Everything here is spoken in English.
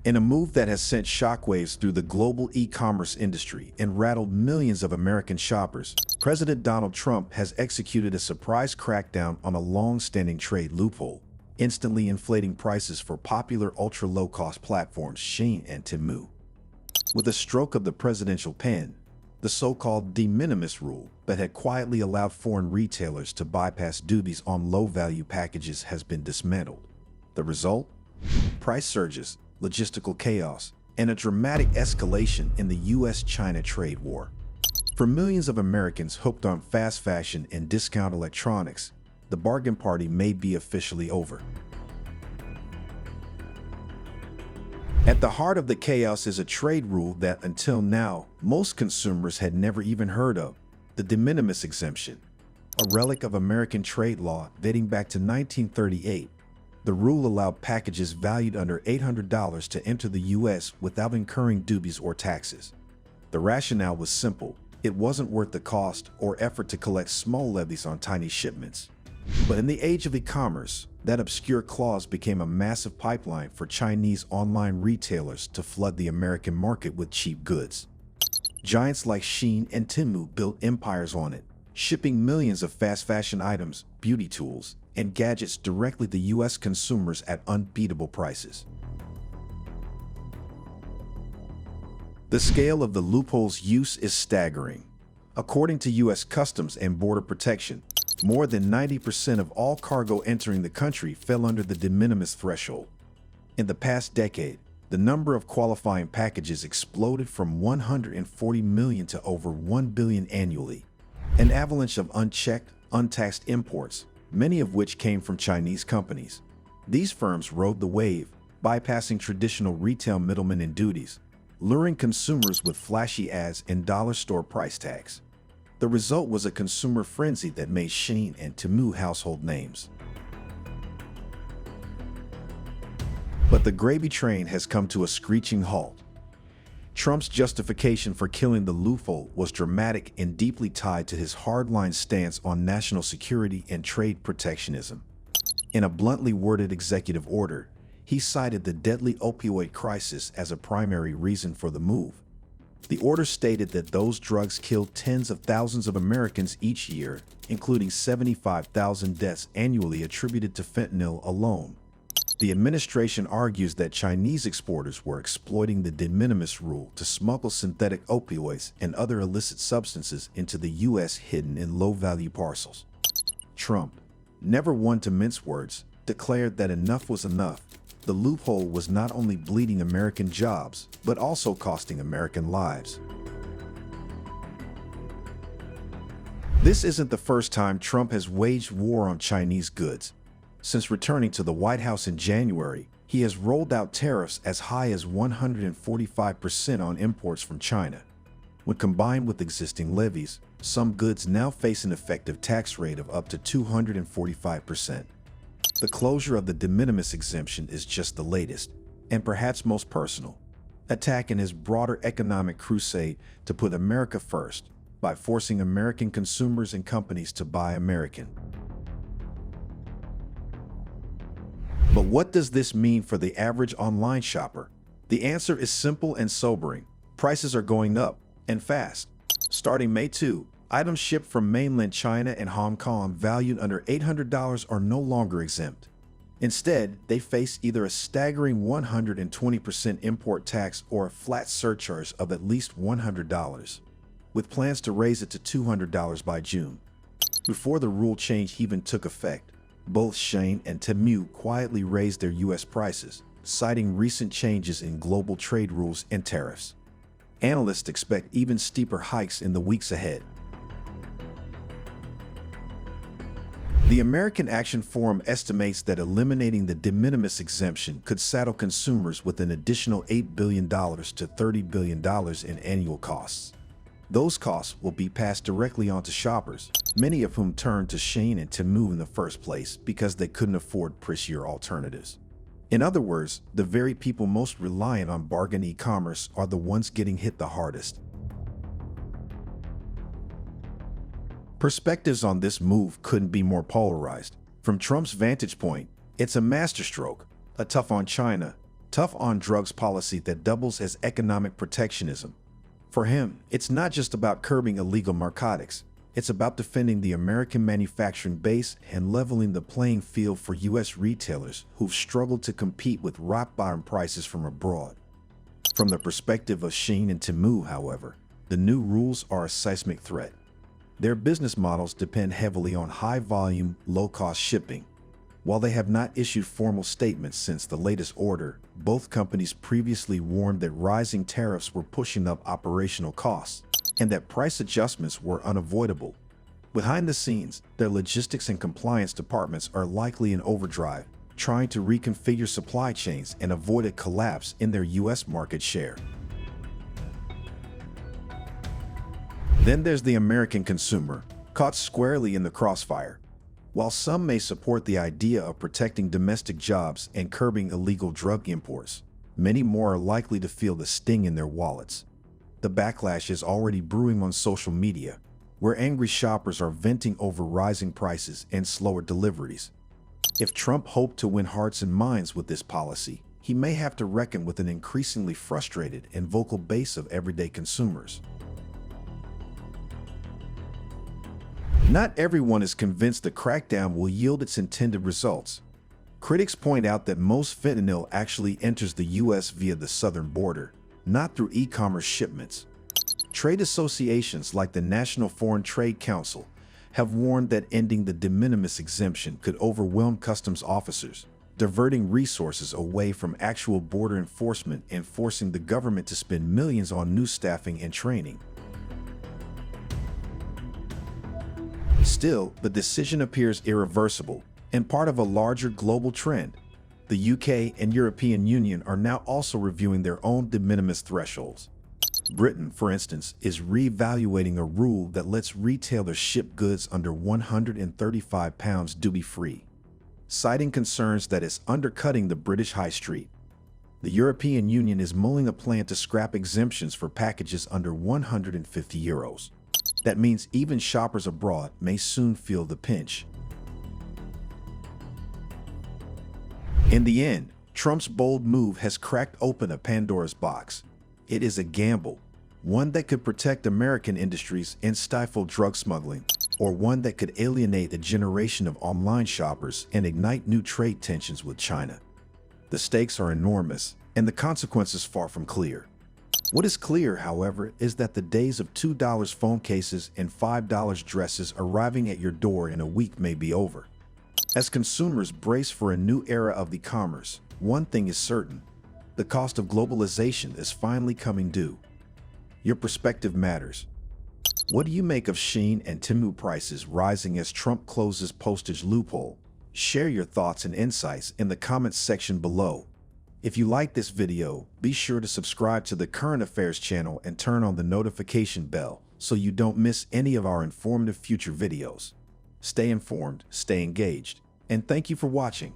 In a move that has sent shockwaves through the global e-commerce industry and rattled millions of American shoppers, President Donald Trump has executed a surprise crackdown on a long-standing trade loophole, instantly inflating prices for popular ultra-low-cost platforms Shein and Temu. With a stroke of the presidential pen, the so-called de minimis rule that had quietly allowed foreign retailers to bypass duties on low-value packages has been dismantled. The result? Price surges, logistical chaos, and a dramatic escalation in the US-China trade war. For millions of Americans hooked on fast fashion and discount electronics, the bargain party may be officially over. At the heart of the chaos is a trade rule that, until now, most consumers had never even heard of: the de minimis exemption. A relic of American trade law dating back to 1938, the rule allowed packages valued under $800 to enter the U.S. without incurring duties or taxes. The rationale was simple: it wasn't worth the cost or effort to collect small levies on tiny shipments. But in the age of e-commerce, that obscure clause became a massive pipeline for Chinese online retailers to flood the American market with cheap goods. Giants like Shein and Temu built empires on it, shipping millions of fast fashion items, beauty tools, and gadgets directly to U.S. consumers at unbeatable prices. The scale of the loophole's use is staggering. According to U.S. Customs and Border Protection, more than 90% of all cargo entering the country fell under the de minimis threshold. In the past decade, the number of qualifying packages exploded from 140 million to over 1 billion annually. An avalanche of unchecked, untaxed imports, many of which came from Chinese companies. These firms rode the wave, bypassing traditional retail middlemen and duties, luring consumers with flashy ads and dollar store price tags. The result was a consumer frenzy that made Shein and Temu household names. But the gravy train has come to a screeching halt. Trump's justification for killing the loophole was dramatic and deeply tied to his hardline stance on national security and trade protectionism. In a bluntly worded executive order, he cited the deadly opioid crisis as a primary reason for the move. The order stated that those drugs killed tens of thousands of Americans each year, including 75,000 deaths annually attributed to fentanyl alone. The administration argues that Chinese exporters were exploiting the de minimis rule to smuggle synthetic opioids and other illicit substances into the U.S. hidden in low-value parcels. Trump, never one to mince words, declared that enough was enough. The loophole was not only bleeding American jobs, but also costing American lives. This isn't the first time Trump has waged war on Chinese goods. Since returning to the White House in January, he has rolled out tariffs as high as 145% on imports from China. When combined with existing levies, some goods now face an effective tax rate of up to 245%. The closure of the de minimis exemption is just the latest, and perhaps most personal, attack in his broader economic crusade to put America first by forcing American consumers and companies to buy American. But what does this mean for the average online shopper? The answer is simple and sobering. Prices are going up, and fast. Starting May 2, items shipped from mainland China and Hong Kong valued under $800 are no longer exempt. Instead, they face either a staggering 120% import tax or a flat surcharge of at least $100, with plans to raise it to $200 by June. Before the rule change even took effect, both Shein and Temu quietly raised their U.S. prices, citing recent changes in global trade rules and tariffs. Analysts expect even steeper hikes in the weeks ahead. The American Action Forum estimates that eliminating the de minimis exemption could saddle consumers with an additional $8 billion to $30 billion in annual costs. Those costs will be passed directly on to shoppers, many of whom turned to Shein and Temu in the first place because they couldn't afford pricier alternatives. In other words, the very people most reliant on bargain e-commerce are the ones getting hit the hardest. Perspectives on this move couldn't be more polarized. From Trump's vantage point, it's a masterstroke, a tough on China, tough on drugs policy that doubles as economic protectionism. For him, it's not just about curbing illegal narcotics. It's about defending the American manufacturing base and leveling the playing field for U.S. retailers who've struggled to compete with rock-bottom prices from abroad. From the perspective of Shein and Temu, however, the new rules are a seismic threat. Their business models depend heavily on high-volume, low-cost shipping. While they have not issued formal statements since the latest order, both companies previously warned that rising tariffs were pushing up operational costs and that price adjustments were unavoidable. Behind the scenes, their logistics and compliance departments are likely in overdrive, trying to reconfigure supply chains and avoid a collapse in their U.S. market share. Then there's the American consumer, caught squarely in the crossfire. While some may support the idea of protecting domestic jobs and curbing illegal drug imports, many more are likely to feel the sting in their wallets. The backlash is already brewing on social media, where angry shoppers are venting over rising prices and slower deliveries. If Trump hoped to win hearts and minds with this policy, he may have to reckon with an increasingly frustrated and vocal base of everyday consumers. Not everyone is convinced the crackdown will yield its intended results. Critics point out that most fentanyl actually enters the U.S. via the southern border, not through e-commerce shipments. Trade associations like the National Foreign Trade Council have warned that ending the de minimis exemption could overwhelm customs officers, diverting resources away from actual border enforcement and forcing the government to spend millions on new staffing and training. Still, the decision appears irreversible and part of a larger global trend. The UK and European Union are now also reviewing their own de minimis thresholds. Britain, for instance, is reevaluating a rule that lets retailers ship goods under £135 duty-free, citing concerns that it's undercutting the British high street. The European Union is mulling a plan to scrap exemptions for packages under €150. That means even shoppers abroad may soon feel the pinch. In the end, Trump's bold move has cracked open a Pandora's box. It is a gamble, one that could protect American industries and stifle drug smuggling, or one that could alienate a generation of online shoppers and ignite new trade tensions with China. The stakes are enormous, and the consequences far from clear. What is clear, however, is that the days of $2 phone cases and $5 dresses arriving at your door in a week may be over. As consumers brace for a new era of e-commerce, one thing is certain: the cost of globalization is finally coming due. Your perspective matters. What do you make of Shein and Temu prices rising as Trump closes postage loophole? Share your thoughts and insights in the comments section below. If you like this video, be sure to subscribe to the Current Affairs channel and turn on the notification bell so you don't miss any of our informative future videos. Stay informed, stay engaged, and thank you for watching.